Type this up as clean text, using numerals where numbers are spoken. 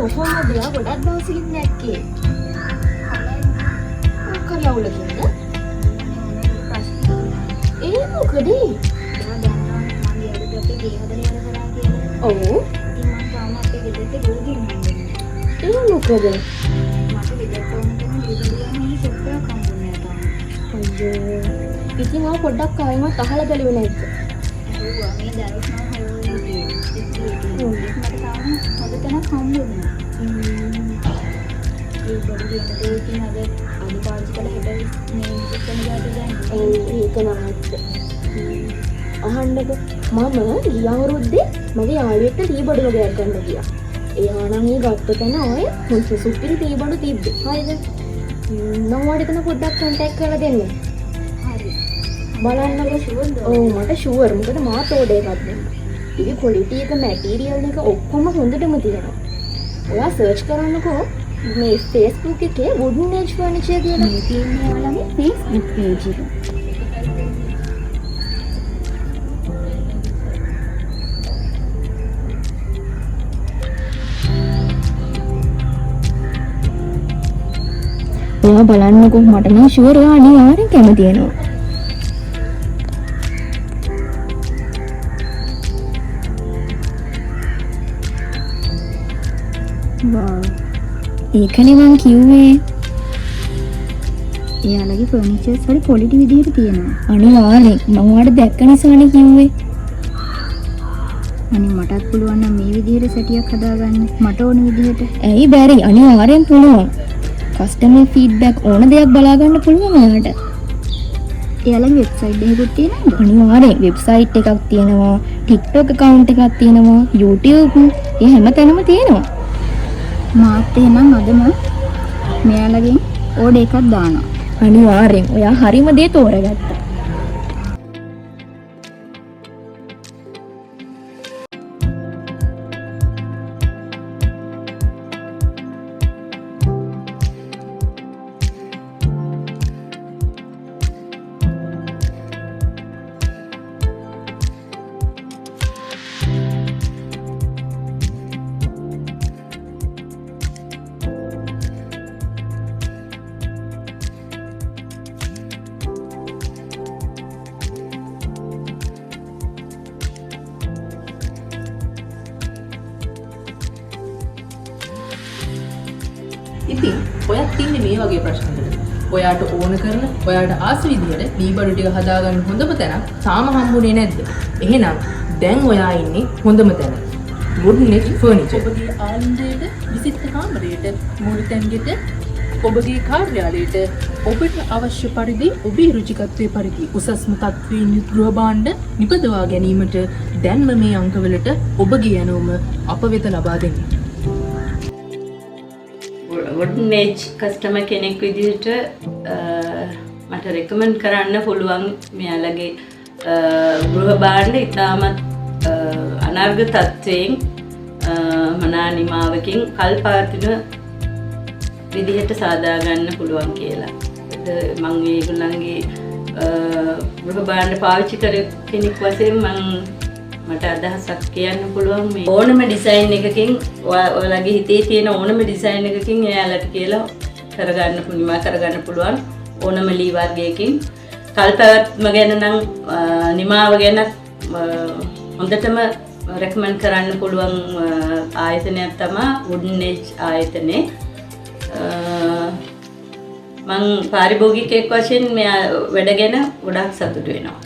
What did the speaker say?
කොහොමද යා ගොඩක් දවසකින් නැක්කේ? මොකක්ද අවුලකින්ද? ඒ මොකද? ඔව්. ඒ මොකද? ඉතින් ආ පොඩ්ඩක් ආයෙමත් අහලා බැලුවේ නැද්ද? අහන්නකො මම ගිය අවුරුද්දේ මගේ යාළුවෙක්ට ටී බඩු වගේක් ගන්න ගියා. එයා නම් ඒ ගත්ත තැන ආයේ හොඳ සුපිරි ටී බඩු තිබ්බේ. හරිද? මම ඔයාලට එතන පොඩ්ඩක් කන්ටැක්ට් කරලා දෙන්න. හරි. බලන්නකො ෂුවර්ද? ඔව් මට ෂුවර්. මොකද මාත් ඕඩර් එකක් දෙන්න. ඉතින් ක්වොලිටි එක මැටීරියල් එක ඔක්කොම හොඳටම තියෙනවා. ඔයා සර්ච් කරන්නකෝ මේ Facebook එකේ wooden edge furniture කියලා. මේ තියෙන්නේ ඔයාලගේ Facebook page එක. ඔයා බලන්නකෝ මට නම් ෂුවර් ඔයා අනිවාර්යෙන් කැමති වෙනවා. wow ඒකනේ මං කිව්වේ. එයාලගේ ෆර්නිචර්ස් හරි ක්වොලිටි විදිහට තියෙනවා. අනිවාර්යෙන් මම ඔයාලට දැක්ක නිසානේ කිව්වේ. අනේ මටත් පුළුවන් නම් මේ විදිහට සැටියක් හදාගන්න මට ඕන විදිහට. ඇයි බැරි? අනිවාර්යෙන් පුළුවන්. කස්ටමර් ෆීඩ්බැක් ඕන දෙයක් බලා ගන්න පුළුවන් ඔයාලට. එයාලගේ වෙබ්සයිට් එකකුත් තියෙනවද? අනිවාර්යෙන් වෙබ්සයිට් එකක් තියෙනවා, TikTok account එකක් තියෙනවා, YouTube ඒ හැම තැනම තියෙනවා. මාත් එහෙනම් අදම මෙයාලගෙන් ඕඩර් එකක් දානවා. අනිවාර්යෙන් ඔයා හරිම දේ තෝරගත්තා. ඉතින් ඔයත් ඉන්නේ මේ වගේ ප්‍රශ්නකට. ඔයාට ඕන කරන, ඔයාට ආස විදියට දී බඩු ටික හදාගන්න හොඳම තැනක් තාම හම්බුනේ නැද්ද? එහෙනම් දැන් ඔයා ඉන්නේ හොඳම තැන. wooden edge furniture. ඔබගේ ආනන්දයට, විසිට කාමරයට, මූලික තැන්ගෙට, ඔබගේ කාර්යාලයට ඔබට අවශ්‍ය පරිදි ඔබේ රුචිකත්වයේ පරිදි උසස්ම තත්ත්වයෙන් යුත් ගෘහ භාණ්ඩ නිපදවා ගැනීමට දැන්ම මේ අංකවලට ඔබගේ යනුම අප වෙත ලබා දෙන්න. wooden edge කස්ටමර් කෙනෙක් විදිහට මට රෙකමන්ඩ් කරන්න පුළුවන් මෙයාලගේ ගෘහ භාණ්ඩ ඉතාමත් අනර්ග තත්ත්වයෙන් මනා නිමාවකින් කල්පාතින විදිහට සාදා ගන්න පුළුවන් කියලා. මම මේගොල්ලන්ගේ ගෘහ භාණ්ඩ පාවිච්චි කර කෙනෙක් වශයෙන් මට අදහසක් කියන්න පුළුවන් මේ ඕනම ඩිසයින් එකකින් ඔයාලගේ හිතේ තියෙන ඕනම ඩිසයින් එකකින් එයාලට කියලා කරගන්න පුනිමා කරගන්න පුළුවන් ඕනම ලී වර්ගයකින් කල්පවත්ම ගැන නම් නිමාව ගැන හොඳටම රෙකමන්ඩ් කරන්න පුළුවන් ආයතනයක් තමයි wooden edge ආයතනේ. මම පාරිභෝගිකයෙක් වශයෙන් මෙයා වැඩ ගැන ගොඩක් සතුටු වෙනවා.